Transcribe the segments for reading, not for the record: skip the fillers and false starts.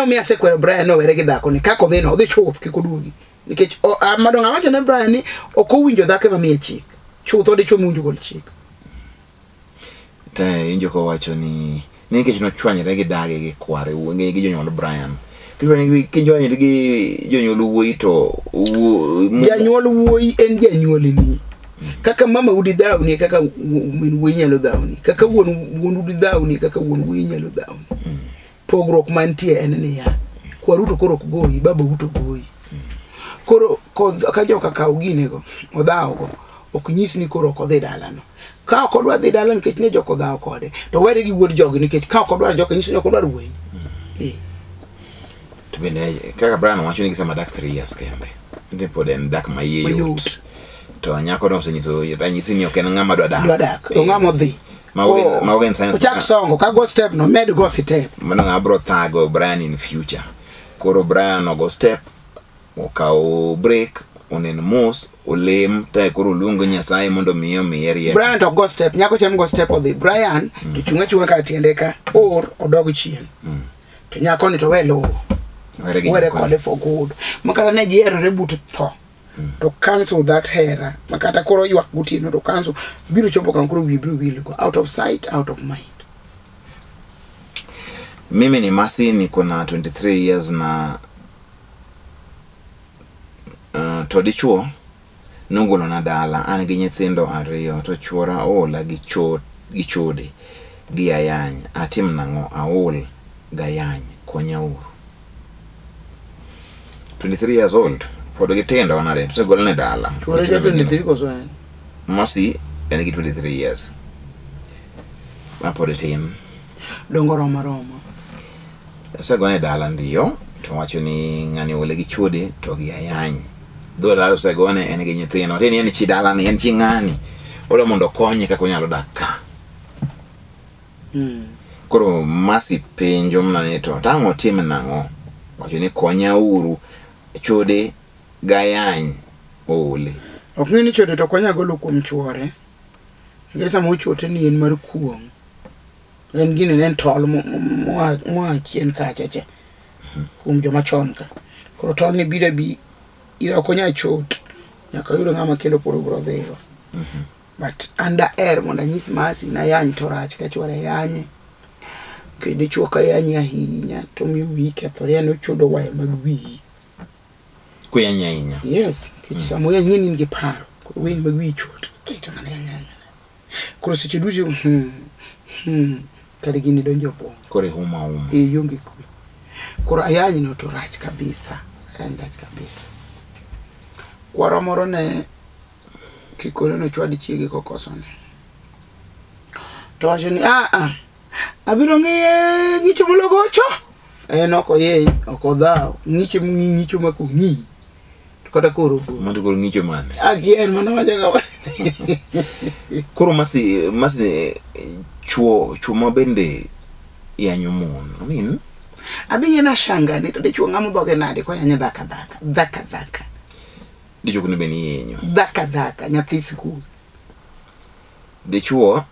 mo mi asekwero Brian no were gi dhako ni kako dhi no odhi chuth kikoduogi nikech madonga wacho ne Brian ni okowinjo dhako ma miye chik chuth odi chomunju gol chik ta injo ko wacho ni nikech no chwanyre gi dage gi kware ngi gi jonyuol Brian kinjwanyre gi jonyuol wuoyi to janyuol wuoyi en janyuol ni kaka mama udi dhawni kaka min wuoyi nyalo dhawni kaka wuon udi dhawni kaka wuon wuoyi nyalo dhawni pogruok mantie en ni ya kwaru to koro goyi baba uto goyi koro ka joka kaw ginego odhaogo ok nyis ni koro kodhi dalano ka ok odwa dhi dalano nikech ne joko dhawo kode to were gi wuod jogi nikech ka ok odwa joka nyis ni ok odwa wuoyi to bende kaka Brian wacho ni gisema dak 3 years kende ndi pod en dak mayot to nyako no senyiso ranyisi ni ok en ng'ama dwa dak ng'ama dhi Magen science. Jack song ka go step no med go step. Mano ngabro thago Brian in future. Koro Brian no go step okao break onen mos olem ta koro luongo Nyasaye mondo miyo miyerie. Brian to go step nyako chem go step odhi Brian to chunga ka tiende ka or odog chien. To nyako ni to welo. Were kole for good. Makara ne jero rebut tho. To cancel that hera makata koro ywak gutino to cancel biro chopo kan koro will go out of sight out of mind. Mimi ni Masi niko na 23 years na to dichuo nungulo na dala an gi nyithindo ariyo to chuora ola gi chode gi ayany atim nango aol gayany konya uru 23 years old for the tendo na re to golne dala chuora ja 23 ko so en Masi en gi 23 years ma por team dongo roma se golne dala ndio to wacho ni ngani ole gi chode to gi ayany do lalo se gone en gi nyithindo teni en chi dala ni en chi ngani olo mondo konye kako nyalo dakka koro Masi penjo mnane to tango tim nango wacho ni konya uru chode gayany ole ok ngini chode to konya golo kuom chuore ngesa mo chote ni en mar kuong en gine nen tol mo chien ka chache kuom joma chon ka koro tol ni bire bi ira konya chot nyaka yudo ngama kendo poro brodhero but under air monda nyis Masi na yany to rach ka chuore yanye kede chuoka yanya hinya to mi wike to riano chodo wae mag wi kuyanya inya yes kitu moya ngini nge paro ko wen mag wi chot to ngana yanya kuro se chiduji kare gini donjo po kore huma yonge ku kuro ayanyi no to rach kabisa rach kabisa kwaro moro ne kikore no chwadi chiege kokosone to wachoni abiro ngiye ngicho mologocho noko ye okodhao ngicho makungi kota koro mondo koro ngicho man agien mano wajaga koro Masi chuo mabende yanyomon abinye na shanga ni to de chuo ngamo doge nade ko yanya dhaka dicho kune beni yenyo dhaka nyathi school de chuo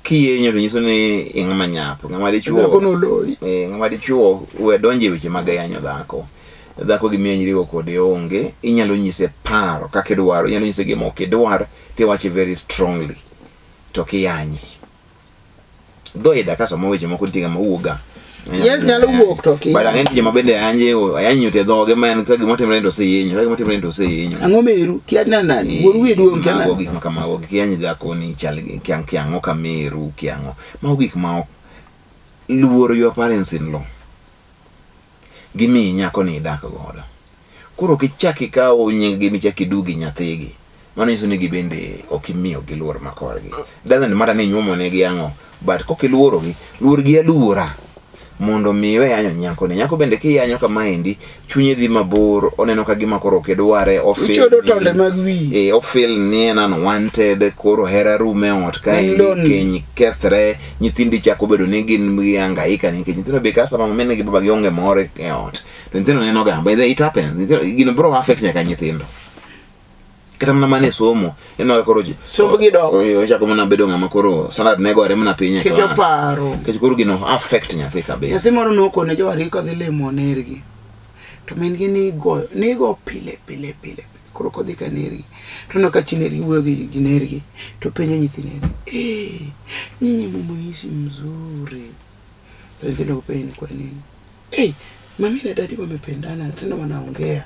kiyenyo nyiso ni ngama nyapo ngama dichuo kono loyi ngama dichuo we donje weche magayanyo dhako gi mianyrigo kode onge inyalo nyise paro kaka dwaro inyalo nyise gimo okidwar te wache very strongly to kiyanyi doida kasa mo weche moko tinga mawuoga yes nyalo wuok to ki bada ngeni jema bende ayanyo te dhoge man ka gimo timre ndo seyenyo ango meru kiadna nani woru wi duong kana mago gik kama mago kiyanyi dhako ni chal kiango kameru kiango mago gik ma luoro your parents in law gimi nyako ni dak godo kuro kichaki kawo nyingi michaki dugi nyathigi mano nyiso ni gibende okimiyo gi luor makorgi doesn't matter ni nyuomo ne gi ango but kokiluoro gi luor gi aluora mondo miwe yanyo nyako bende kiyanyo kama endi chunye dhi mabor oneno ka gima koro kedware ochodo tonde mag wi ofil ni en unwanted koro hera rume ot ka keny kethre nyithindi chako bedo ni gin giangaika ni nyithindo be kasa mama mene gi baba gi onge more e ot nyithindo neno ga but it happens gino bro affect nyaka nyithindo kata mana mane somo ino koro sombo gi dok yo chako mana bedo ngama koro sanad ne gore mana piny ke paro ke koro gino affect nyathi kabisa nyathi moro noko ne jowari ko dhi lemo nergi to men gi ni go pile koro ko dhi ka nergi to no ka chineri wuoyo gi nergi to penyo nyithine nyinyi mumuishi mzuri to ndio kupeni kwa nini mami na dadi wamependana tena wanaongea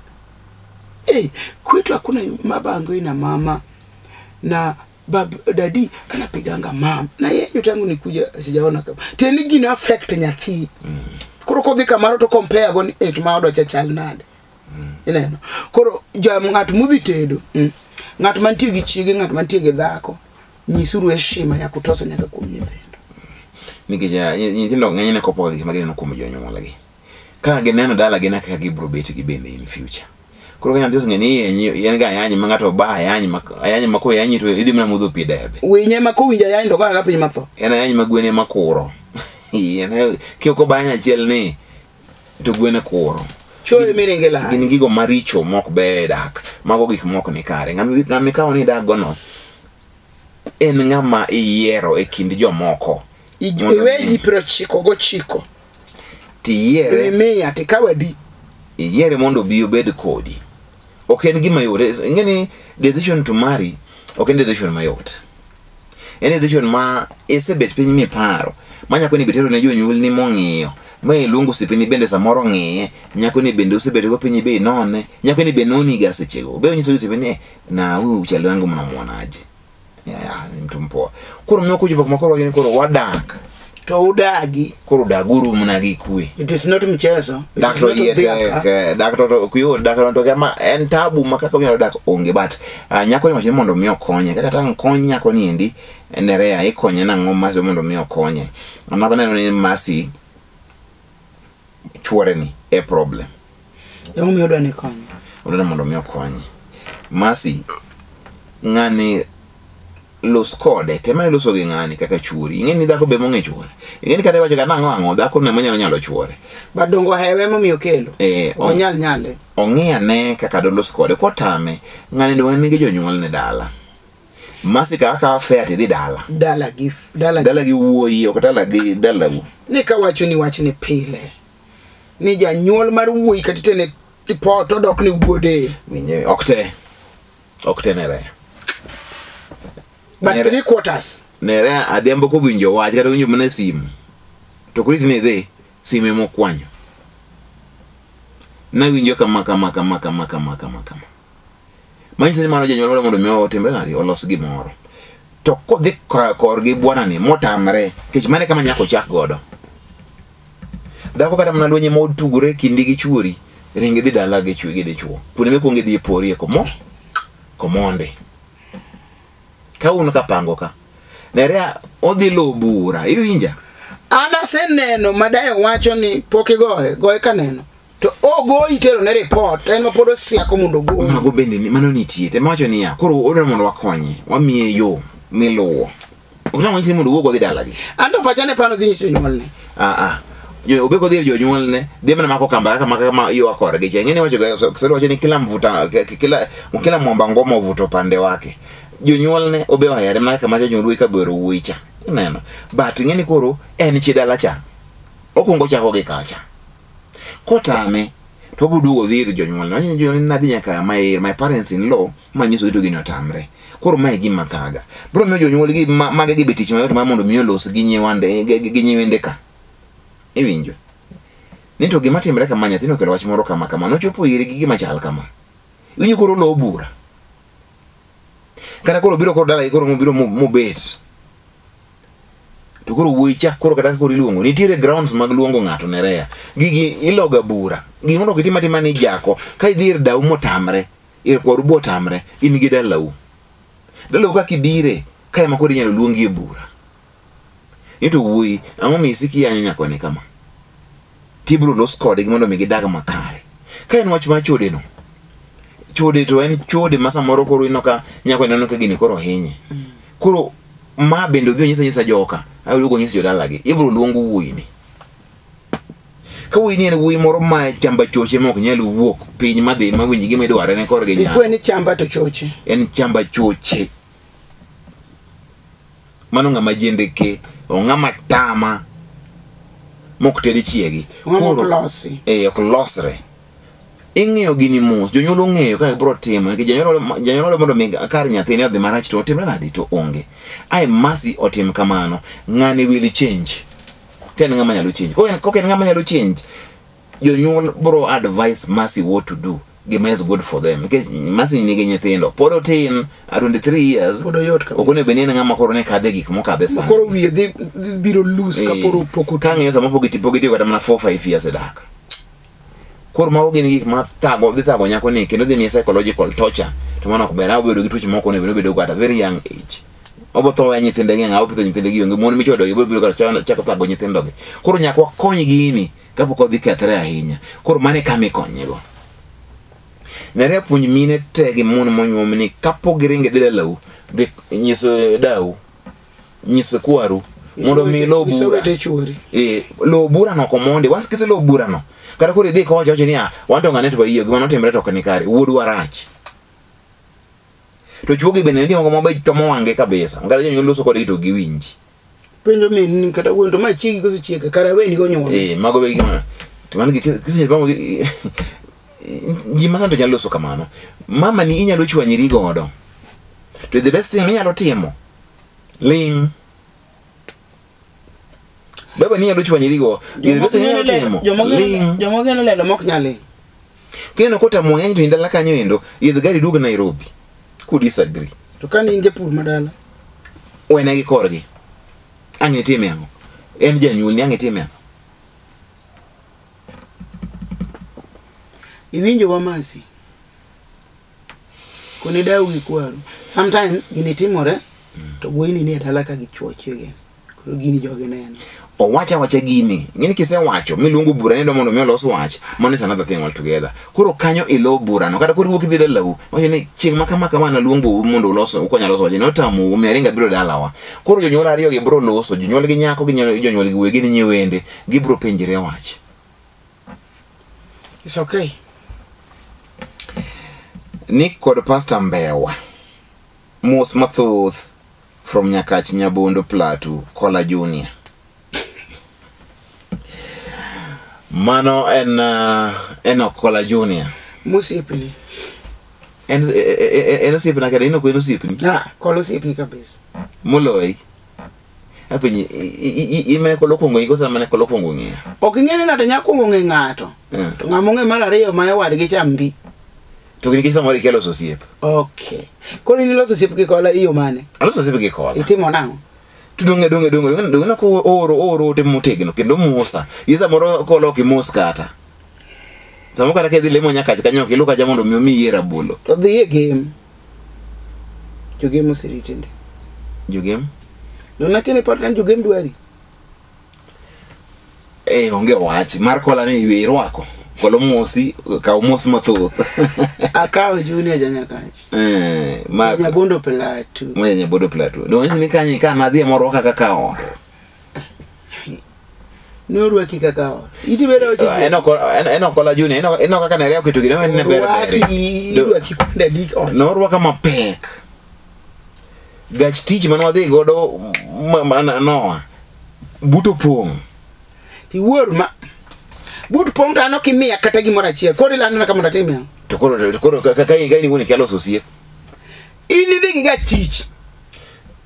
kwetu hakuna mabango ina mama na dadi anapiganga mama na yeye tangu nikuja sijaona kama teni gina affect nyathi koro ko dhi kamaro to compare go tumaodo cha chalnade ineno koro jam ngat mudhi tedo ngat mantie gi chige ngat mantie gi dhako nyisuru heshima ya kutosa nyaka kuom nyithindo nikija nyithindo ng'enyne kopo gik magino kuom jonyuol gi ka gineno dala gina kaka gibro bet gi bende in future koro kanya ndiso ngeni yen ga yanyi mangato ba yanyi mako yanyi to idhi mana mudho pi debe winye mako winja yanyi ndo kaka piny matho ena yanyi magwene makuro ena kioko banya chiel ni to gwene kuro choe mirengela gin gigo maricho mok be dak mago gik mok ni kare ngami kawo ni dak gono en ngama iyiero e kind jomoko iweji 99 tiyiere miya tikawadi iyiere mondo bi obed kodi ok en gima yore ngeni decision to marry ok en decision mayot en decision ma isebet piny mi paro manyako ni bitero ne jonyuol ni mong'iyo ma ilungu sipini bende samoro ng'iye nyako ni bende usebet go piny be none nyako ni be noni ga sechego be onyiso sipini na uchalo wangu mnamuonaje ya ni mtu mpoa koro mnyo kujipa makoro yini koro wadak to udagi koro daguru mnagi kwe it is not mchezo dakto yete dakto kuyo dakto to kama en tabu makaka unyalo dak onge but nyako ni machimo mondo miyo konye kaka tang konya ko ni endi nerea ikonye na ngoma zo mondo miyo konye amaba neno ni masi chuore ni e problem yo miyo dani konye odana mondo miyo konye masi ngani los kode temane loso gi ngani kaka churi ingeni dako be monge chuore ingeni kata wacho kana ng'ango dako ne nyalo chuore badongo hewe momiyo kelo onyal nyale ong'ia ne kaka do los kode kotame ngani do nigi jonyuol ne dala masi kaka fair ti dala gi wuoyi ok dala ni ka wacho ni wach ni pile ni janyuol mar wuoyi katitene ipoto dok ni wuode winje okte nere but 3/4 nere adhiambo ko winjo wach kata winjo mana simu to kuriti ne dhi sime mokwanyo na winjo kama manyiso ni mano janyuol mondo miyo timbe nari olos gimoro to kodhi kor gi bwana ni motamre kech mane kama nyako chak godo dhako kata mana lwenye mod tugure kindi gi chuori ringi dhi dala gi chuo gi dichuo kuno me konge dhi pori komonde ka uno kapango ka nerea odhi lo bura iwinja ana seneno madaye wacho ni poki goye kaneno to ogo itero ne report en mapodo siako mondo go mago bende ni mano nitie te macho ni ya koro odro mondo wakonye wamiye yo miluwo okna wanyi mondo go dhi dala gi ando pachane pano dhi nyiso nyuol ne yo obeko dhi jonyuol ne dhi mana mako kamba kama yo akore gi chengene wacho ga sero wacho ni kila mvuta kila mwamba ngoma uvuto pande wake jonyuol ne obewa yare mana kama jonyuol ka bero wuicha neno but ngeni koro en chidala cha okungo chako gi kacha kotame to budugo dhir jonyuol ne jonyuol ne nadhi nyaka my parents in law manyiso to gino tamre koro mai gi makaga bro no jonyuol gi mage gi betich mayot ma mondo miyo los gi nyiwande gi nyiwende ka iwinjo nito gima timre kama nyathino kelo wach moro kama no chopo ire gi gima chal kama winyo koro lo bura kana koro biro koro dala koro biro mobet to koro wuicha koro kata koro iluongo nitiere grounds mag luongo ng'ato nerea gigi iloga bura gimondo kitima ni jako ka idhir dau motamre ir kor bo tamre in gi dalau ka kibire kai makoro nyalo luongi e bura ito wuyi ang'o misiki yanyo nyako ne kama tibro los kode gimondo mi gidaga makare ka en wach ma chode no chode to en chode masa moro koro inoka nyako neno ka gini koro hinye koro ma bendo dhi nyisa joka ayo luongo nyisa jodala gi ibro luongo wuyi ni ka wini en wuoyi moro ma chamba choche ma ok nyal wuok piny madhi ma winji gima idware ne korgi nyako. Ikwe ni chamba to choche. En chamba choche. Mano ng'ama jendeke, o ng'ama tama mok tedi chiegi. Ng'ama ok losi. Ok losre. Ing'eyo gini mos, jonyuol ong'eyo ka bro timo, nikech janyuol mondo mi kar nyathine odhi marach to otimre nadi to onge. Ai Mercy otim kamano, ng'ani will change. Ken ng'ama nyalo change. Kok en ng'ama nyalo change, jonyuol bro advise Mercy what to do. Gima is good for them. Because Mercy nigi nyithindo. Pod otin at 23 years. Pod oyot kabisa. Okone beni ng'ama koro ne kadhe gik mokadhe sana. Koro wiye dhi biro loose kaporo poko. Ka ng'iyo sama pogiti kata mana 4-5 years dak. Koro mago gin gik ma dhi thago nyako ni kendo dhi miye psychological torture. To mano ok ber, obedo gi tuoche moko ne bedo go at a very young age. Obo tho ya nyithinde ng'eng, opidho nyithinde gi onge mon michodo gi biro kar chako thago nyithindo gi. Koro nyako kony gini kapok odhi kethre ahinya. Koro mane kama ikonyego. Nere puonj mine te gi mon monyuom ni kapok giringe dhi dalau, dhi nyiso dau, nyiso kwaru, mondo mi lo bura. Lo bura no komonde, once kise lo bura no. Kata kore dhi ko wacho ni wanto ng'ane to bayiyo gima notimre to kani kare, wuod warach. To chuogi bende ndio ngoma ba tomo wange kabisa. Ngara jonyuol loso kodgi to giwinji. Penjo min kata wuon to ma chiegi koso chiega kara weni go nyuol. Mago be gima. To man kise bango Jima santo nyalo loso kamano. Mama ni inyalo chwanyiri godo. To the best thing inyalo timo. Ling. Baba ni inyalo chwanyiri go. The best thing inyalo timo. Jomo gene lelo mok nyali. Keno kota mwenye to indala kanyo endo, yedh gari duogo Nairobi. Ku disagree. To kani inge pur madala. Wena gi korgi. Ang'e time ang'o. En janyuol ni ang'e time ang'o. Iwinjo wa Mercy. Kone dau gi kwaru. Sometimes gini timore to boyini ni dala ka gichuoche gen. Koro gini joge neno. O wacha gini. Ngini kise wacho miluongo bura ni mondo mi olos wach. Money is another thing altogether. Koro kanyo ilo bura no. Kata koro wuok dhi dalau. Wacho ni chieng' ma kama na luongo mondo ulos ukonya los wach. No tamu umeringa biro dalawa. Koro jonyuol ariyo gi bro loso, jonyuol gi nyako gi jonyuol gi wegi ni nyewende, gibro penjire wach. It's okay. Nick kod Pastor Mbewa. Mos mathoth from Nyakach Nyabondo Plateau, Kola Junior. Mano en Kola Junior. Musipni. En osipna kada ino kweno osipni. Kola osipni kabisa. Moloi. Apeni imene kolokongo iko sama ne kolokongo ngi. Ok ngene ng'ato nyakongo nge ng'ato. To ng'amo nge mar ariyo ma wadgi chambi. To gini kisa mori kelo sosiep. Okay. Koro ni loso sosiep gi Kola iyo mane? Aloso sosiep gi Kola. Itimo nang'o? Tu donge na ko oro te motegno kendo musa. Isa moro Kola ok mos kata. Samo kata ke dhi lemo Nyakach kanyo kiluka ja mondo mi yiera bolo. To dhi e game. Jo game osiritinde. Jo game? Dona kene pot kan jo game dwari. Onge wach mar Kola ni ywe rwako. Kolo mosi ka mos mathoth. Akawo Junior Nyakach. Nyabondo Plateau. Nyabondo Plateau. Do ni kanyi ka na dhi moro kaka kaor. Noru kika kaor. Iti beda ochi. Eno Kola Junior, eno kaka na leo kitu gino ne ber. Do akikunda dik on. Noru kama pek. Gach tich mano dhi godo no. Buto pong. Ti wuor ma Buto pong ta no kimia kata gimoro achiel. Koro ilano na kama ndatimia. To koro kaka ni woni kelo sosiep. Ini dhi ga tich.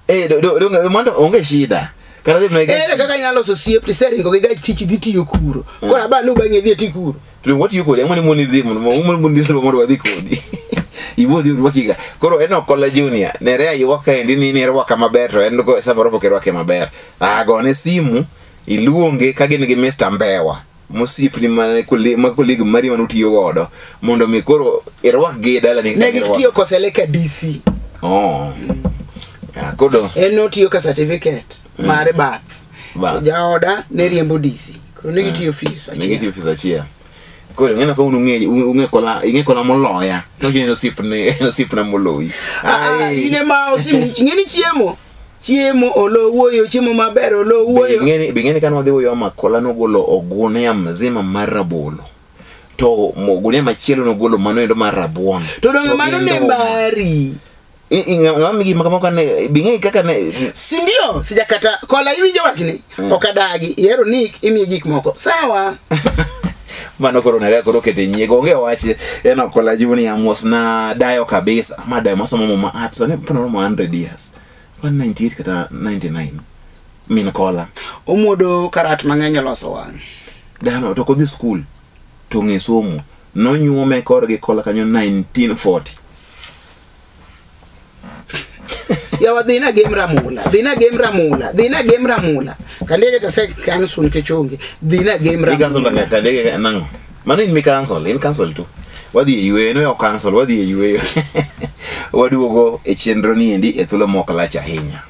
Do mondo onge shida. Kara dhi ga kaka nyalo sosiep ti seringo ga tich dhi tiyo kuro. Koro ba lu bang'e dhi ti kuro. To what you call emoni moni dhi mondo mondo wadhi kodi. Ibo dhi rwakiga. Koro eno Kola Junior. Nerea yuwaka endi ni rwaka maber to en ko samoro pok rwake maber. Gone simu iluonge ka gin gi Mr. Mbewa. Mosipni mane kolegi mari manutiyo godo mondo mi koro irwak gi dala ni ne gitiyo koseleka DC. Kodo notiyo ka certificate mare bath. Jaoda ne riembo DC. Koro ne gitiyo fees achiel. Ne gitiyo fees achiel. Koro ngena ko unge Kola moloya. To gine osipne moloi. Ine ma osipni ngeni chiemo. chiemo olo wuoyo chiemo maber olo wuoyo bingeni kan wadhi wuoyo makola no golo ogunia mzima mar rabolo to ogunia machielo no golo mano endo mar rabuon to donge mano ne mbari ngami makamo kan bingeni kaka ne sindio sijakata kola iwinjo wachni okadagi yero ni imi gik moko sawa mano koronare koro kete nyiego onge wache eno kola juni amos na dayo kabisa ma dayo masomo ma art so ne pono mo 100 years 198 kata 99 min kola omuodo karat mang'eny loso wang dano to kodhi school to ng'e somo no nyuome kor gi kola kanyo 1940 yawa dhina game ramula kandege ta sek cancel ke chonge dhina game ramula cancel kandege nango mano in cancel tu wadhi ywe no yo cancel wadhi ywe waduogo e chenro ni endi e thuolo mokla cha ahinya.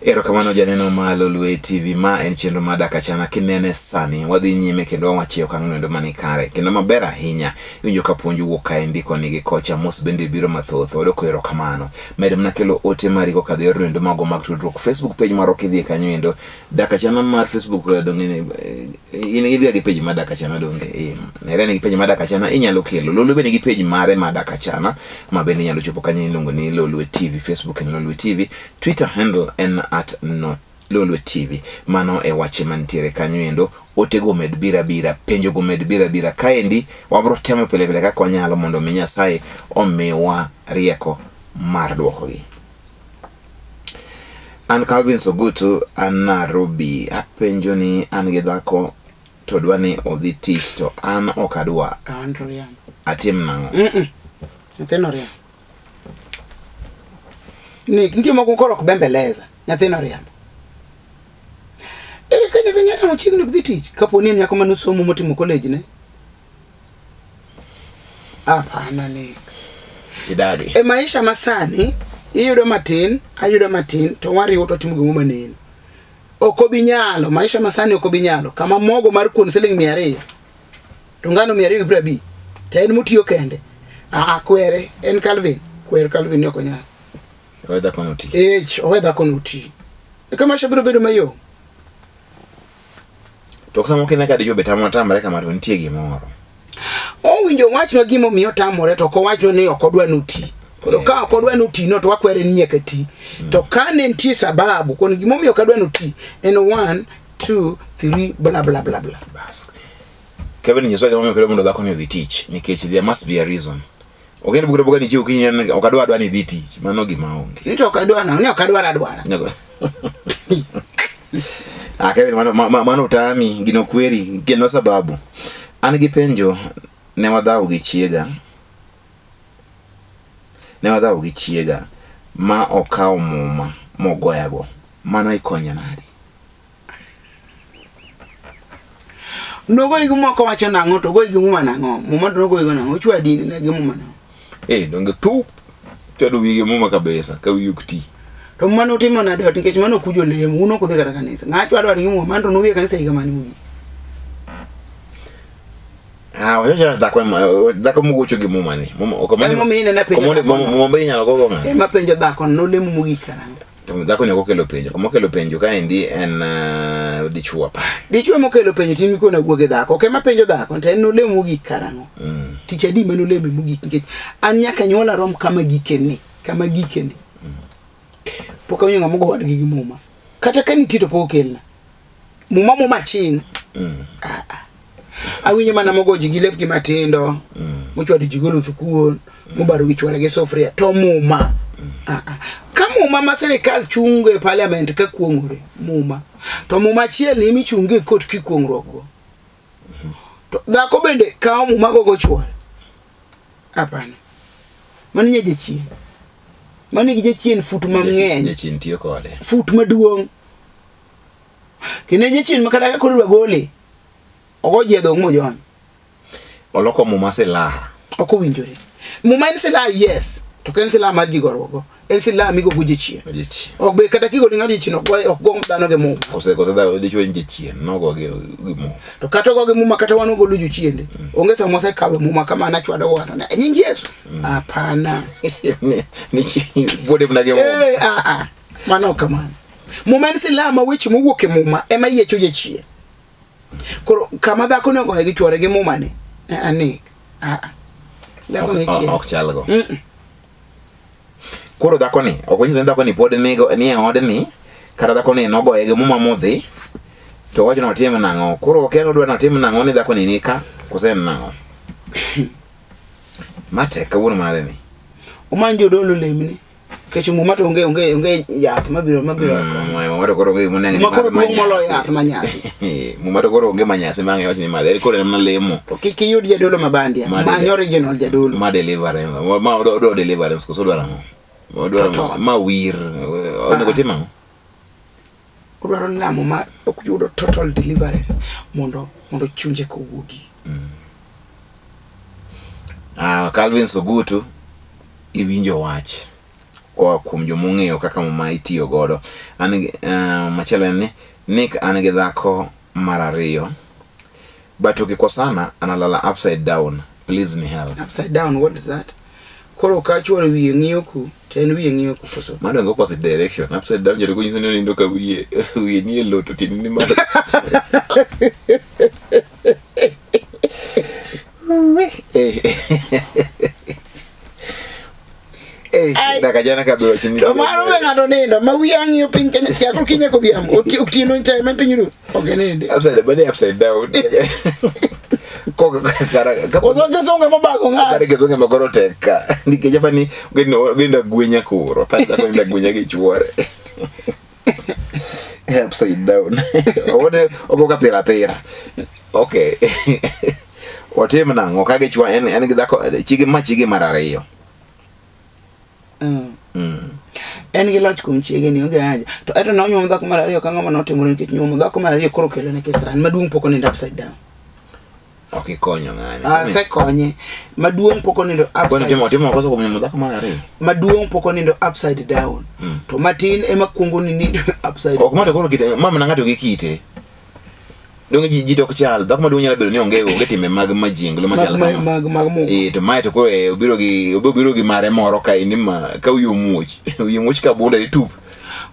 Erokamano janeno malo Lolwe TV ma en chenro ma Daka Chana kinene sani wadhi nyime kendo wachio kang'endo mani kare kendo maber ahinya winjo ka puonj wuok kae ndiko nigi kocha mos bende biro mathoth wadoko erokamano med mna kelo ote mari ko kadhi orendo mago mag tudruok Facebook page maro kidhi kanyo endo Daka Chana mar Facebook donge in idhi gi page ma Daka Chana donge nere ni page ma Daka Chana inyalo kelo Lolwe bende gi page mare ma Daka Chana ma bende inyalo chopo kanyo iluongo ni Lolwe TV Facebook en Lolwe TV Twitter handle en @not Lolwe TV mano e wache mantiere kanyo endo otego med bira penjo go med bira kaendi wabro temo pele kaka wanyalo mondo mi Nyasaye omiwa rieko mar duoko gi. An Calvin Sogutu an Nairobi apenjo ni an gi dhako to dwani odhi tich to an okadwa atim nango nyathino riambo nitie moko koro ok bembeleza nyathino riambo ere ka nyathi nyata mochiegni kudhi tich kapo ni nyako mano somo motimo college ne apana ni idagi e maisha masani iyudo matin ayudo matin to wariwo to timo gimo manene okobinyalo maisha masani okobinyalo kama mogo mar kuon siling 200 to ngano 250 to en mutiyo kende kwere en Calvin yoko nyalo weda konuti weda konuti kama shabiro bedo mayo to samo kina ka dijo betamo tamare kama to ntie gimoro winjo wach no gimo miyo tamore to ko wacho ni okodwa nuti koro ka okodwa nuti no to wakwere ni nyekati to kane ntie sababu kon gimo miyo kadwa nuti en 1 2 3 bla bla bla bla bas Kevin nyiso gimo miyo mondo dhako ni teach nikech there must be a reason ogeni buga ni chiu kinyi okadwa ni dhi tich mano gima onge nito okadwa na ni okadwa Kevin mano tami gino kweri gino sababu an gi penjo ne wadhau gi chiega ma okaw muma mogoyago mano ikonya nadi nogo igu moko wacho nango to go igu muma nango muma to nogo igu nango chwa dini ne gi muma nango donge tu tedo wige muma kabisa ka wiyukti to mano timo na dot nikech mano kujo lemo uno kudhi kata kanisa ngacho adwa gi muma mano to nudhi kanisa higa mani mugi wacha dhako mugocho gi muma ni muma be nyalo gogo ng'ato ma penjo dhako no lemo mugi karanga to dhako ne okelo penjo komokelo penjo ka endi en dichuo mokelo penjo timi kona guoge dhako ma penjo dhako to en no lemo mugi karango ticha di mano lemo mugi nikech an nyaka nyola rom kama gikeni poka nyonga mogo wadgi gi muma kata kani tito pokelna muma ching awinyo mana mogoji gi lepgi matindo mochwadi jigolo thukuon mobaro gichwara gi sofria to muma kama muma ma serikal chungo e parliament ka kuongore muma to muma chiel ni michunge e kot kikuongruok go to dhako bende kawo muma gogo chwal apana mani nyeje chien mani gi jechien fut mang'eny jechien tiyo kode fut maduong kine jechien makata ka kodwa gole ogo jedho mo jon oloko muma silaha ok owinjore. Muma en silaha, yes, to ken silaha mar jigorwago, en silaha migo guji chien. Ok be kata kigo ngadi chien ok go dhano ge muma. Kose da dichwo nje chien no go ge muma. To kata go ge muma kata wano go luju chiende. Onge sa mose kawe muma kama na chwada wana. Na nyingi Yesu. Hapana. Ni bode mnage muma. Mano kama. Muma en silaha ma weche mowuok e muma ema yiecho je chien. Koro kama dhako no go gi chwore gi muma ni. Anik. Dhako ne chien. Ok chalgo. Koro dhako ni, ok nyiso dhako ni pod nego ni e ode ni, kata dhako ni nogo ege muma modhi, to wacho no tim nango. Koro ok en odwa no tim nango ni dhako ni nika, kose nango. Mate kawuono mare ni. Umanjo dolo lemni. Kecho muma to onge yath mabiro. Muma to koro onge munenge ni. Makoro duong molo yath manyasi. Muma to koro onge manyasi mangi wacho ni madhe. Koro en lemo. Kiki yud jadolo mabandia. Manyo original jadolo. Ma deliverance. Ma do deliverance koso dwara ngo. Ma wir onego timang odwaro lamo ma ok yudo total deliverance mondo chunje ko wugi. Calvin Sogutu iwinjo wach kwa kuom jomong'eyo kaka muma itiyo godo. Machielo ni Nick an gi dhako mar ariyo, but ukikosana analala upside down. Please ni help. Upside down, what is that? Koro ka chwore wiye ng'iyo ku, ten wiye ng'iyo ku koso. Mano ngo opposite direction. Upside down jero kunyiso ni ndo ka wiye ni loto tin ni malo. Daga jana kabiro chini. To maro be ngado nindo ma wiye ng'iyo piny Kenya chakro kinya kodhiambo. Otieno ntai ma piny ru. Ogenende. Upside down. Koso kesonge mabago nga. Kare kesonge magoro teka. Nikech hapa ni genda gwenya kuro. Pasa kwenda gwenya gi chuore. Upside down. Ode ogoka tera. Okay. Otem nango kage chwa en gi dhako chige mar ariyo. En gi loch kuom chiege ni onge haja. To eto no nyuom dhako mar ariyo ka ng'ama notimore nikech nyuom dhako mar ariyo koro kelo ne kesran maduong' poko nindo upside down. Ok konyo ng'ani. Se konye. Maduong' poko nindo upside down. Timo koso kuom nyuom dhako mar ariyo. Maduong' poko nindo upside down. To matin ema kuongo ni nindo upside down. Ok mate koro kite mama na ng'ato gi kite. Donge ji dok chal dhako maduong' nyalo bedo ni onge time mag majinglo machal kama. Mag mu. To mae to koro obiro gi mare moro ka inima ka uyo muoch ka bunda itup.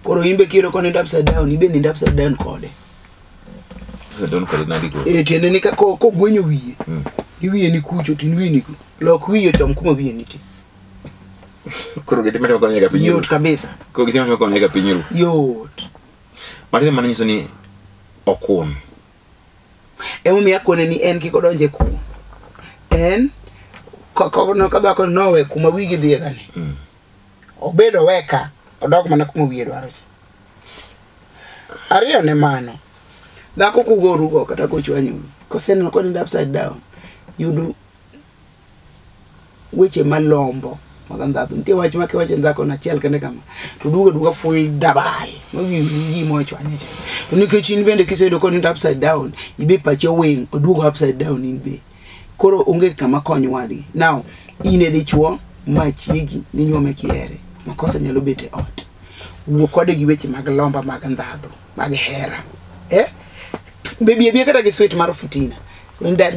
Koro imbe kiro ko nindo upside down, ibe nindo upside down kode. Don kode nadi ko. Tiende ni ka ko gwenyo wiye. Ni wiye ni kucho tin wiye ni ku. Lok wiye chom kuma wiye ni ti. Koro gitime to konya ga pinyo. Yot kabisa. Koro gitime to konya ga pinyo. Yot. Marine manyiso ni okun. Emo mi akone ni en kiko donje ku. En ko no ka dhako nowe kuma wigi dhiye gani. Obedo weka odok mana kuma wiye dwaro. Ariyo ne mano. Dhako kugoru go kata kochwanyu. Koseno ko nindo upside down. Yudu weche malombo magandhadhu. Nitie wach make wache dhako na chiel kende kama. To duga full dabal. Magi mo chwanye cha. To nikech in bende kisedo ko nindo upside down, ibe pache wing oduga upside down in be. Koro onge kama konyo wadi. Now, ine dichuo machiegi ni nyuome kiere. Makosa nyalo bete ot. Wuok kode gi weche mag lomba mag ndhadhu, mag hera. Baby kata gi sweet maro fitina. Kwenda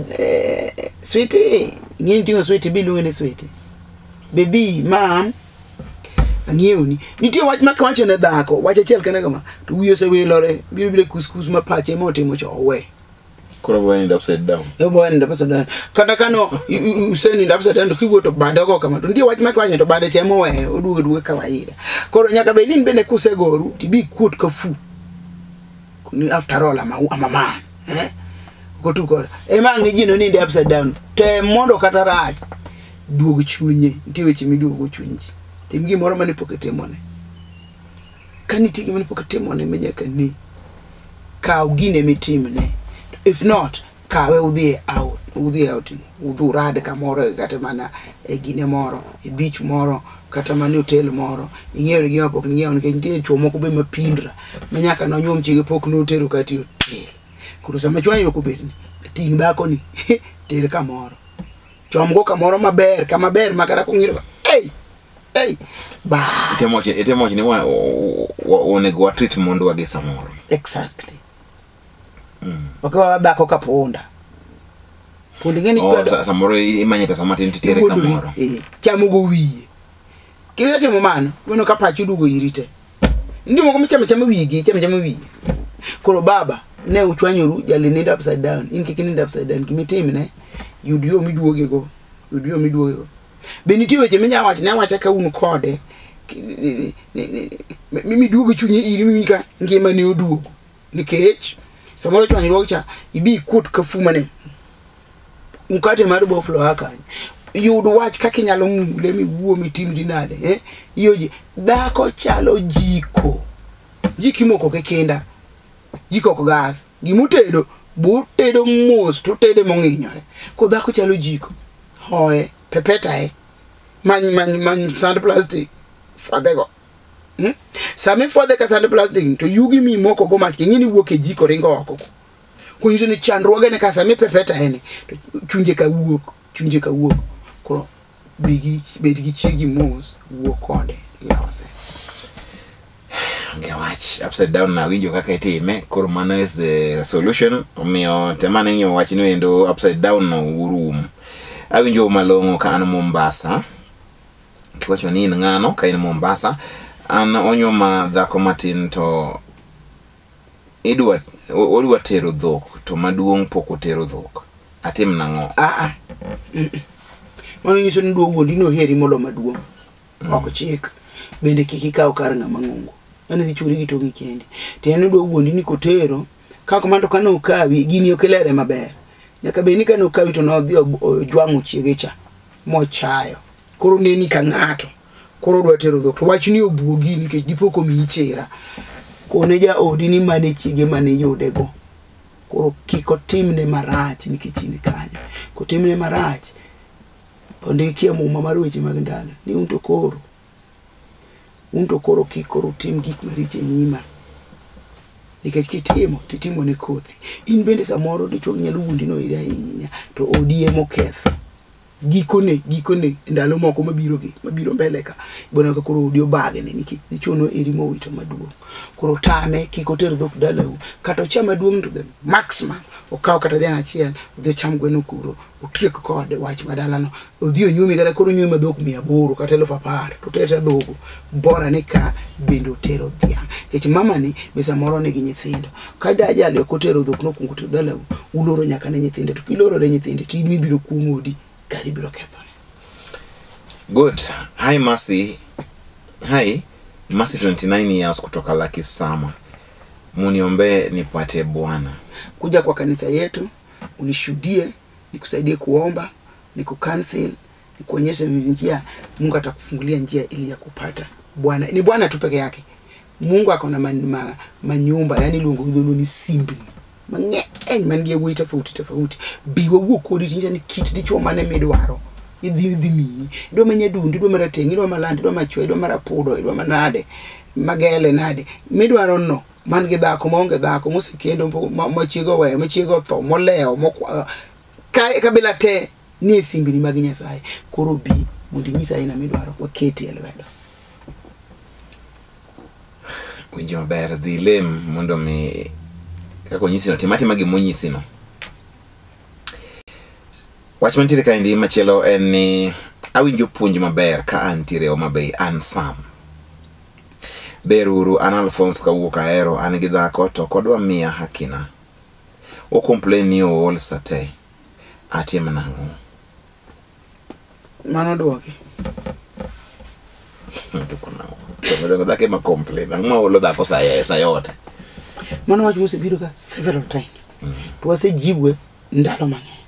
sweetie, ngini tingo sweetie bilu ngene sweetie. Baby, mom, angioni. Nitie wach wacho ne dhako, wacha chiel kene kama. To wiyo se wilore, biro kuskus ma pache motimo cho owe. Koro boy nindo upside down. Boy nindo upside down. Kata kano useni nindo upside down to kiwoto bade go kama. To nitie wach wacho to bade chemo we, oduge kawaida. Koro nyaka be nin bende kusegoru, tibi kuot kafu. Ni after all ama man. Kotu kora. Mangi jino ni upside down. Te mondo kata rach. Duogo chunye. Nitie weche miduogo chunji. Tim gimoro mane pok itimone. Kaniti gimane pok itimone menyaka ni. Kaw gine mitimne. If not, kawe udhi outing. Udhu rade kamoro kata mana e gine moro, e beach moro, kata mana hotel moro. Ing'eyo gima pok ing'eyo nikech nitie chuo moko be mapindra. Menyaka nonyuom chige pok notero kati hotel. Koro sama chwanyo ko betni ting dhako ni ter kamoro. chomgo kamoro maber makara kung'iro ba ite moch ni onego wa treat mondo wagi samoro. Exactly. Wakawa dhako kapunda. Pundi ngeni kwa samoro imanye pesa matin titere kamoro. Chamugo wiye. Kile timo mano, wono ka pachu dugo irite. Ndi moko chama wigi, chama wiye. Koro baba ne uchwanyoru jali nind upside down. In kikini upside down kimitimi ne yudio miduogego. Beniti weche minya wacho na wacha ka unu kode. Mimi duogo chunye iri mika ngema ne oduogo. Nikech samoro chwanyoru cha ibi kut kafumane. Mkate mar boflo haka. Yudu wach kaka inyalo mule miwuo mitimri nade iyoje dhako chalo jiko moko kekenda jiko ko gas gimutedo butedo mos to tede mong'inyore ko dhako chalo jiko hoye pepeta man sand plastic fadego sami fode ka sand plastic to yugi mi moko go mach ngini wuok e jiko ringo oko ko nyiso ni chandruoge ne ka sami pepeta ene to chunje ka wuok ko bigi chigi mos wuokode lose ngewach upside down na winjo kaka itime koro mano is the solution omiyo temane nyo wach ni endo upside down no urum awinjo malongo ka an Mombasa kiwacho ni ngano ka in Mombasa an onyoma dhako matin to odwa tero dhok to maduong poko tero dhok atim nango mano nyiso ni duogo ndino heri molo maduong ok chik bende kikikaw kar ngama ngungu ane dhi churi gitongi kendi tene duogo ndini kotero kako mando kano kawi gini okelere maber nyaka be ni kano kawi to no dhi jwangu chiege cha mochayo koro neni ka ngato koro dwa tero dhok to wach ni obuogi nikech dipoko michera kone ja odini mane chiege mane yudego koro kiko timne marach nikech ni kanya ko timne marach ondikia muma mar weche mag ndala ni unto koro kikoro tim gik mariche nyima nikech kitimo ne kothi in bende samoro dichuo nyalo wundi no ira hinya to odiemo ketho gikone ndalo moko mabiro mbele ka bona ka koro odio bagene nikech dichuo no erimo wito maduong koro tame kikoter dhok dalau kata chama maduong to the maximum okaw kata dhiang achiel odhi cham gweno kuro otiek kode wach badala no odhi nyumi kata koro nyumi dhok 800 kata 1010 to tete dhok bora ne ka bendo tero dhiang kech mama ni besa moro ne gi nyithindo kada jali ko tero dhok no kungu to dalau uloro nyaka ne nyithinde to kiloro ne nyithinde ti mibiro kuomodi karibiro kethore. Good. Hi Mercy 29 years kutoka Lucky Sama. Muniombe nipate Bwana. Kuja kwa kanisa yetu, unishuhudie, nikusaidie kuomba, nikucancel, nikuonyeshe njia, Mungu atakufungulia njia ili ya kupata Bwana. Ni Bwana tu peke yake. Mungu akona manyumba, yani lungu hidhulu ni simbi. Mangie wita tofauti. Biwa wukodi tinja ni kiti dichuo mane midwaro. Idhi mi. Idwa manye dundi, idwa maratengi, idwa malandi, idwa machwe, idwa marapudo, idwa manade. Magele nade. Midwaro no. Man gi dhako maonge dhako mosekendo machiego tho moleo kabila te ni simbi ni mag Nyasaye koro bi mondo nyisa ina midwaro waketi e lwedo winjo maber dhi lem mondo mi kako nyisi no timati magi monyisi no wach mantiere ka ndi machielo en ni awinjo puonj maber ka antire o maber an Sam Beruru an Alphonse kawuoka ero an gi dhako to kodwa miya hakina o complain ni o ol sate atim nango mano dwoki to dhake ma complain ang'ma olo dhako sayota mano wach mosebiro ka several times to wasejibwe ndalo mang'eny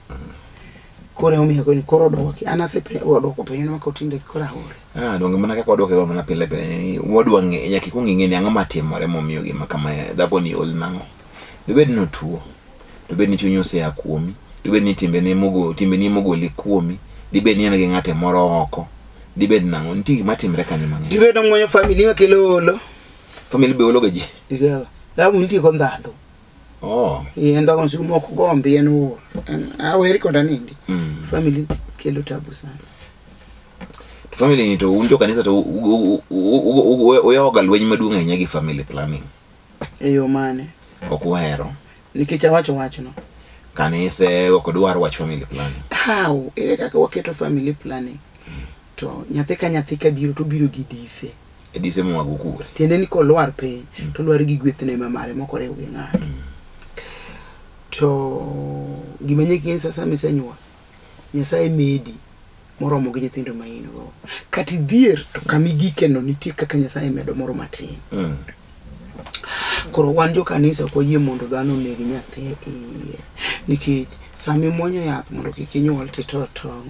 kore omiya koni koro dwoki anasepe odwoko penyo ma kotinde kora hore donge mana ka kodwoke wa mana pile wodwa nyaki kung'e ni ang'o matimore momiyo gima kama dhapo ni ol nango dibed no tuo dibed ni chunyo se akuomi dibed ni timbe ni mogo likuomi dibed ni gi ng'ate moro oko dibed nango nti matimre kani mang'e dibed ng'onyo family ma kelo olo family be olo gaji diga la multi kon dhadho Oh. En dhako siku moko gombi en uor. Aweri koda nindi. Family kelo tabu sana. Family ni to unjo kanisa to uyoga lweny maduong' ahinya gi family planning. Eyo mane? Ok uhero. Nikech awacho no. Kanise ok dwar wach family planning. How? Ere kaka waketo family planning. To nyathi ka biro to biro gi dise. Dise mo wago kure. Tiende ni kolwar piny to lwar gi gwethne mamare moko rew gi ng'ato. To gima nyeki sasa misenyuol. Nyasaye medi moromo gi nyithindo ma in go. Kati dhier to kami gikeno nitie kaka Nyasaye medo moro matin. Koro wan jo kanisa ko yie mondo dhano neg nyathi nikech sami muonyo yath mondo kik inyuol to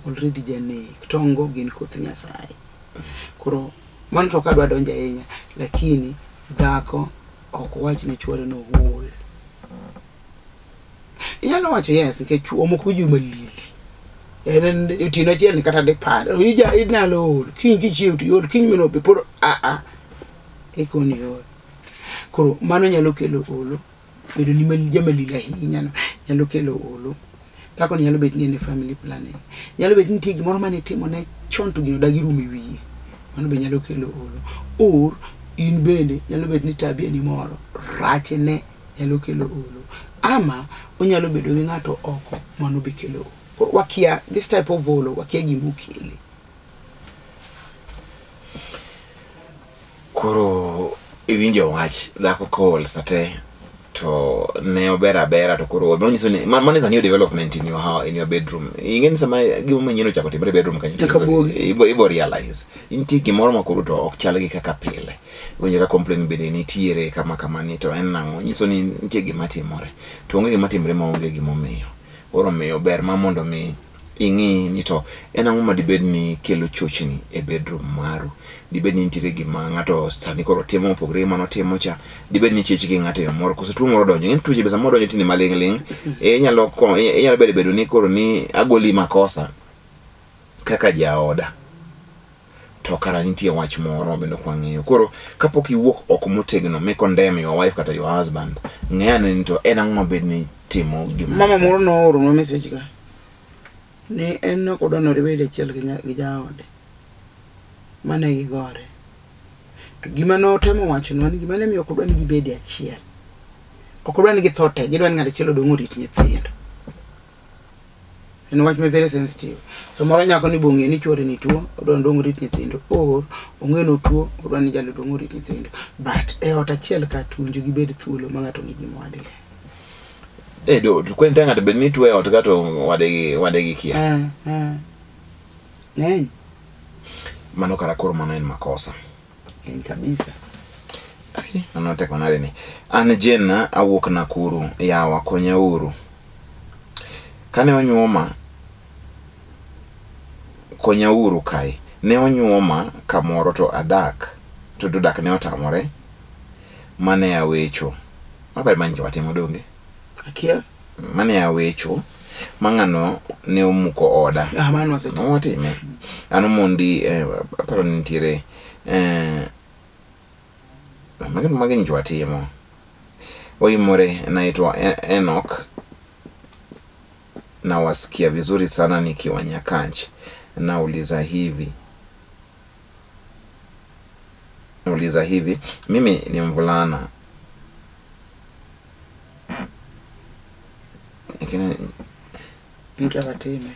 already janek tongo gin koth Nyasaye. Koro man to kadwa donja ahinya lakini dhako ok wach ne chuore no hul. Inyalo wacho yes nikech chuo moko ju malili. En utino chiel ni kata de par. Ija idnalo hul. Kingi chiu to yol king meno be por ikoni hul. Koro mano nyalo kelo olo. Bedo ni malili ahinya no nyalo kelo olo. Dhako nyalo bet ni family planning. Nyalo bet ni tie gimoro mane timo ne chon to gino dagi rumi wiye. Mano be nyalo kelo olo. Or in bende nyalo bet ni tabia ni moro rachne nyalo kelo olo. Ama onyalo bedo gi ng'ato oko mano be kelo olo. Wakia this type of olo wakia gimukele. Koro iwinjo wach dhako kol sate to ne obera to koro manyiso ni man is a new development in your bedroom. Ingen sama gimo manyino chako timbre bedroom kanyo ibo realize inti gimoro makoro to ok chal gi kaka pile. Wenye ka complain bende nitiere kama ni to en nango nyiso ni nitie gima timore to onge gima timre ma onge gima omiyo. Oro miyo ber ma mondo mi ingi ni to en ang'o ma dibed ni kelo chochni e bedroom maru. Dibed ni nitiere gima ng'ato sani koro timo opogore mano timo cha. Dibed ni chich gi ng'ato e moro koso tuo moro donjo. En tuoche besa moro donjo tini maling'. Inyalo bedo ni koro ni agoli makosa kaka jaoda. To kara nitie wach moro bendo kwa ng'eyo. Koro kapok iwuok oko motegno me condemn your wife kata your husband. Ng'eya ni to en ang'o ma bed ni timo gima. Mama moro no oro no message ka. Ni en no kodono ribede chiel gi jaode. Mane gi gore. To gima no temo wacho no ni gima ne miyo kodwa ni gibede achiel. Okodwa ni githote, gidwa ni ng'ato chielo dong orit nyithindo. En wach me very sensitive. So moro nyako ni bonge ni chuore ni tuo, odwa dong orit nyithindo or onge no tuo, odwa ni jalo dong orit nyithindo. But e ot achiel ka tunjo gibed thuolo ma ng'ato ngi gima wadgi. Do kwenta ng'ato bed ni tuo e ot ka to wadegi kia. Neni. Mano kara koro mano en makosa. En kabisa. Mano teko nade ni. An Jena awuok Nakuru yawa konya uru. Kane onyuoma konya uru kai. Ne onyuoma kamoro to adak. To dak ne otamore. Mane awecho. Maber manjo watimo donge. Akia. Mane awecho. Mangano ne omuko oda. Mano waseto. Watime. Ano mondi paro nitiere mageni jwatimo. Oimore naitwa Enoch. Na wasikia vizuri sana nikiwa Nyakach. Nauliza hivi. Mimi ni mvulana.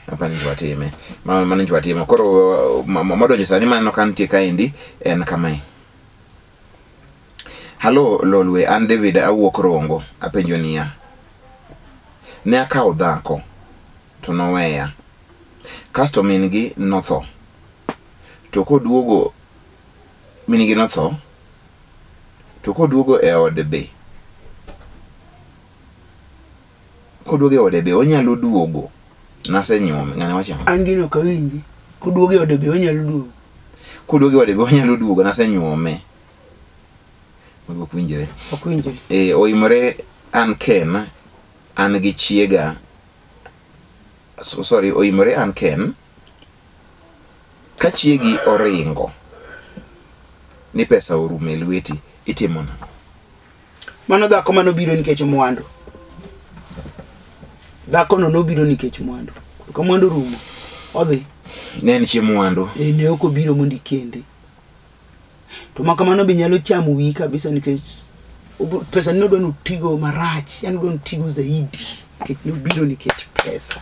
Hapa njwatime. Mama njwatime. Koro madonjo sani maneno kantie kaendi en kamae. Hello Lolwe, an David awuok Rongo, apenjo niya. Ne akawo dhako to noweya. Kasto min gi notho. To koduogo min gi notho. To koduogo e ode be. Koduogo e ode be onyalo duogo. Nase nyuome ngane wacha. Angino kawinji. Koduogo e ode be onyalo duogo. Koduogo e ode be onyalo duogo nase nyuome. Okwinjire. Oimore an Ken an gi chiega. Oimore an Ken ka chiegi oringo ni pesa orume lweti itimona. Mano dhako mano biro nikech mwandu. dhako no nobiro nikech mwandu ka mwandu rumo odhi ne en chi mwandu ne ok obiro mondi kende to makamano be nyalo chamo wi kabisa nikech pesa no do tigo marach yani do tigo zaidi nikech nobiro nikech pesa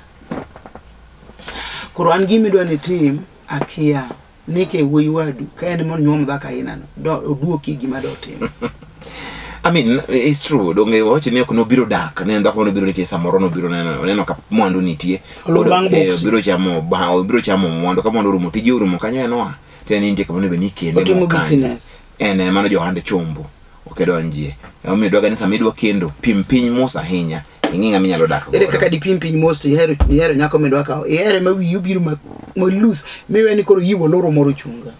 koro an gimi do ne team akia nike wuoyi wadu ka en mon nyuom dhaka ina no do oduoki gima do tim I mean, it's true. Donge wacho ni ok no biro dak, ne ndako no biro nikech samoro no biro neno ka mwandu nitie. Biro chamo mwandu ka mwandu rumo tije rumo kanyo enoa. Tena nitie kama be nikende mo business. Mano jo hande chombo. Okedo anjie. Omi dwaga ni samidwa kendo piny mosa hinya. Inginga minyalo dak. Ere kaka di piny most ihero nyako medwa ka. Ihero ma wi biro mo loose. Mewe ni koro yiwo loro moro chunga.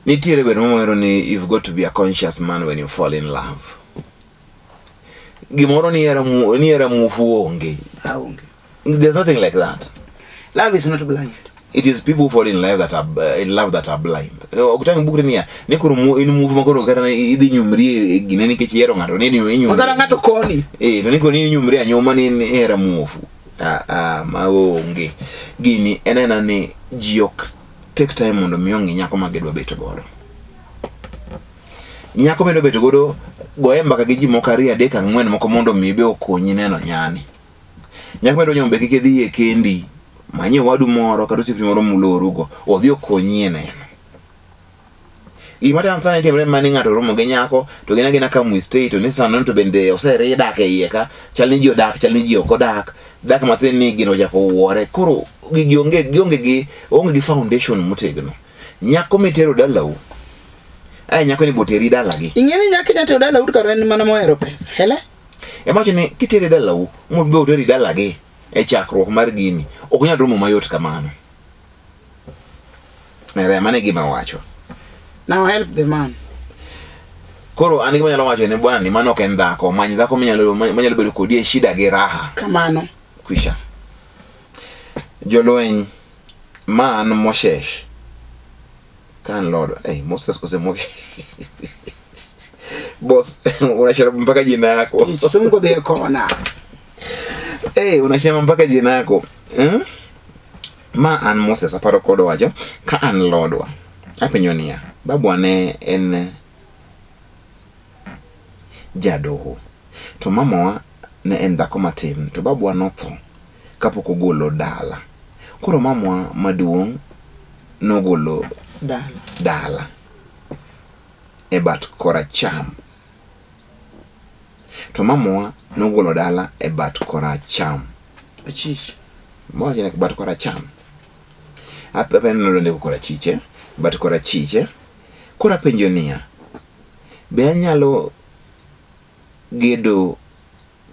Nitiere bedo momero ni you've got to be a conscious man when you fall in love. Gimoro ni era mufu onge. There's nothing like that. Love is not blind. It is people who fall in love that are blind. Okutanga bukuri niya ni kuru in mufu makoro kana idi nyumri gineni ke chiero ngato ni nyumri. Magara ngato koni. To ni koni nyumri anyoma ni era mufu. Maonge. Gini enena ni jiok take time mondo miongi nyako magedwa beto godo. Nyako medo beto godo goemba kagiji mokari adeka ngwen moko mondo mibe okonyi neno nyani. Nyako medo nyombe kike dhie kendi manye wadu moro karusi primoro mulorugo odhi okonyi neno. Imata ansana temre mani ngato romo ge nyako to gina ka mu state to nisano to bende osere dak e yeka chalni ji odak chalni ji okodak dak mathin ni gino jako wuore koro gionge gi foundation motegno. Nyako mitero dalau nyako ni boteri dalagi ingeni nyako nyatero dalau karo en mana mohero pesa hele emacho ni kitere dalau mo be oteri dalagi e chakruok mar gini ok nyal romo mayot kamano. Nere mane gima wacho. Now help the man. Koro ani gima nyalo wacho ne bwana ni mano ken dhako manyi dhako manyalo bedo kodi e shida gi raha kamano kwisha. Jolweny man Moshesh kan Lord Moses kose Moshesh boss unashara mpaka jina yako sungo de kona unashema mpaka jina yako ma an Moses aparo kodo wacho ka an Lordwa apenyonia babu ane en jadoho to mamawa ne en dhako matin to babu anotho kapoko golo dala koro mamawa maduong nogolo dala e bat koracham to mamawa nogolo dala e bat koracham achich moja ne bat koracham apen no ndiko korachiche bat korachiche kora penjonia be anyalo gedo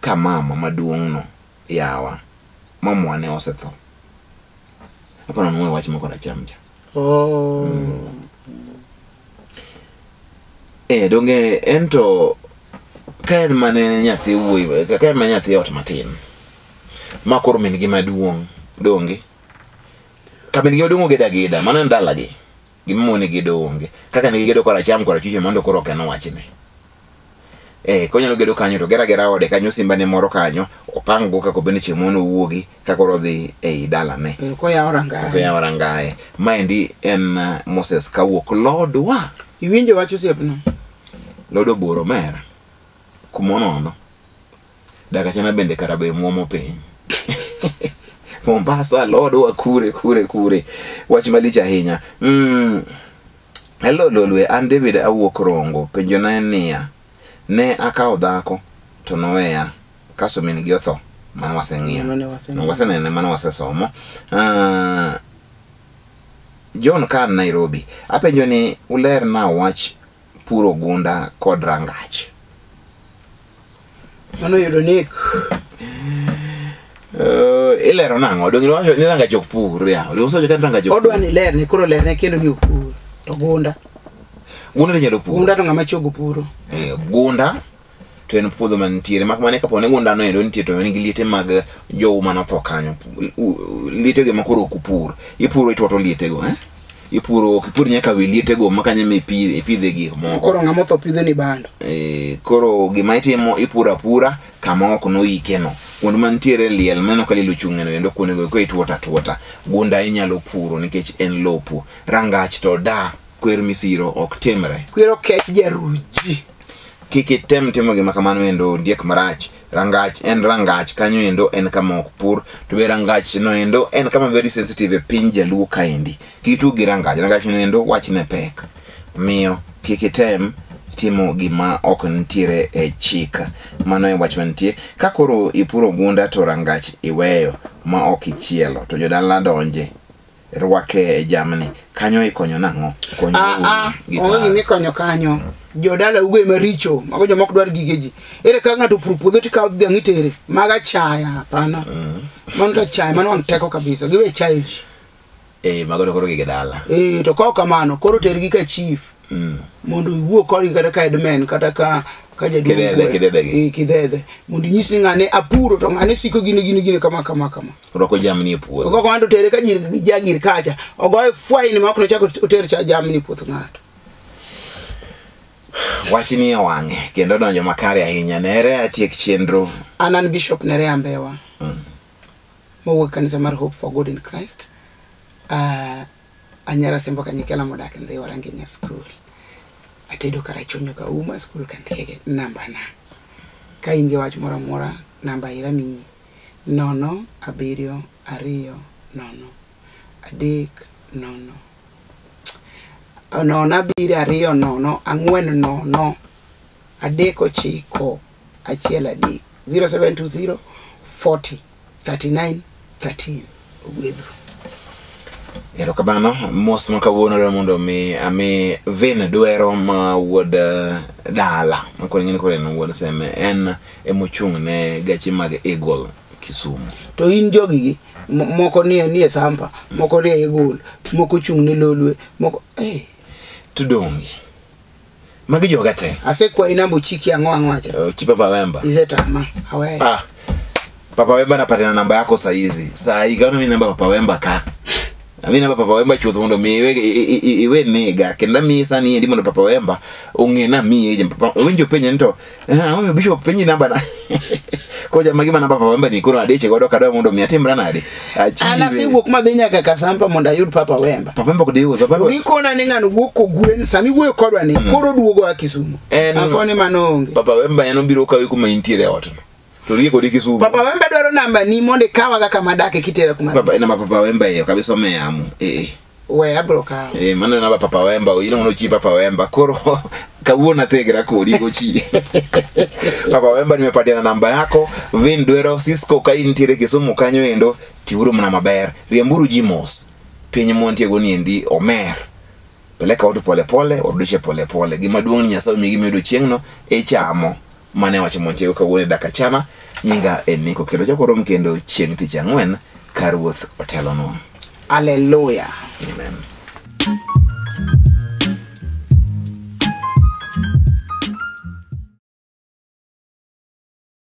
ka mama maduong no yawa mama ne osetho apana mwe wach moko na chamcha donge ento kaen mane nyathi wuoyi kaen mane nyathi ot matin makoro min gi maduong donge kamin gi maduong geda mana ndala gi gimone gedo onge kaka ne gedo kora cham kora chiche mondo koro keno wachne konyalo gedo kanyo to gera ode kanyo simba ne moro kanyo opango kako bende chemono wuogi kakoro dhi dala ne ko ya orangae maendi en Moses kawuok Lordwa iwinjo wacho siepno Lodo boro mera kumonono daga chana bende karabe muomo piny Mombasa Lordwa kure wach malich ahinya. Hello Lolwe, an David awuok Rongo penjona en niya ne akawo dhako to noweya kaso min gi otho mano waseng'iyo wasenene mano wasesomo. John kan Nairobi apenjo ni uler na wach puro gunda kod rangach mano yudo nek ilero nango dongi wacho ni rangach ok pur ya loso je kan rangach odwa ni ler ne koro ler ne kendo ni opur to gunda nyalo pur gunda to ngama chogo puro gunda to en puodho mantiere makmane kapo ne gunda no endo nitie to en gi liete mag jouma no tho kanyo liete ge makoro kupur ipuro itoto liete go ipuro kipur nyaka wi liete go makanye me ipidhe gi moko koro ngamo tho pidhe ni bando koro gima itimo ipura pura kama ok no ike no kuonde mantiere liel mano ka lielo chung'eno endo kuonde go ituota gunda inyalo puro nikech en lopo rangach to da kwer misiro ok timre kwero kech jaruji kikitem timo gima kamano endo diek marach rangach en rangach kanyo endo en kama ok pur to be rangach no endo en kama very sensitive pin jaluo kaendi kitu gi rangach no endo wachne pek miyo kikitem timo gima ok ntiere e chika mano e wach mantie ka koro ipuro gunda to rangach iweyo ma ok ichielo to jodala donje rwake e jamni kanyo ikonyo nang'o konyo onge mikonyo kanyo jodala uwe maricho mago jomok dwar gigeji ere ka ng'ato pur puodho tikawo dhiang' itere maga chaya pana mano ta chaya mano wang teko kabisa giwe chayo ji mago koro gige dala to kawo kamano koro tergi ka chief mondo iwuo kodgi kata ka edmen kata ka kidhedhe mondo inyis ni ng'ane apuro to ng'ane siko gine kama roko jamni e puodho ogo kwando tere ka jagir kacha ogoye fwaini ma ok nochako oter cha jamni puoth ng'ato wachni e wang'e kendo donjo makare ahinya nere atiek chenro Anan Bishop Nere Ambewa mowuok kanisa mar Hope for God in Christ anyara sembo kanyikela modak ndhi Warangenya school atedo karachonyo ka uma school kantege namba na ka inge wach mora namba irami 0 7 2 0 3 0 0 7 2 0 4 0 adeko chiko achiel adek 0720 40 39 13 ogwedho. Erokamano mos makawuono mondo mi ame ven dwero ma wuod dala makoni ngini kore no wuod seme en emochung ne gachi mag Eagle Kisumu to in jogi moko nie Sampa moko nie Eagle moko chung ne Lolwe moko tudongi magi joga te asekwa inambo chiki ang'o acha chi Papa Wemba izetama awe Papa Wemba napata namba yako saizi saa igano mimi namba Papa Wemba ka Amina Papa Wemba chuto mondo mi iwe nega kenda mi sani ndi mondo Papa Wemba ungena mi eje Papa wenjo penye nto ame Bishop penye namba na koja magima namba Papa Wemba ni kono adeche godo kadwa mondo mi atimra nade ana si wuok mabenya kaka Sampa mondo ayud Papa Wemba kodiwo Papa Wemba gikona ni ng'ano wuok kogwen sami wuok kodwa ni koro duogo a Kisumu akoni manonge Papa Wemba yano biro kawe kuma intiere ot to rieko di Kisumu Papa Wemba dwaro namba ni monde kawa kaka madake kitera kuma Papa ina Papa Wemba yo kabisa meamu we abro ka mano namba Papa Wemba ile ngono chi Papa Wemba koro kawuona tegra kodi go chi Papa Wemba nimepatia namba yako vin dwero Cisco ka intiere Kisumu kanyo endo tiuru mna maber riemburu jimos piny montie go niendi omer peleka watu pole warudishe pole gima duong' Nyasaye migi medo chieng'no chamo mane wacho montie ka wuone daka chama nyinga eniko kelo chakorom kendo chieng' tich ang'wen kar wuoth otelonwa. Hallelujah. Amen.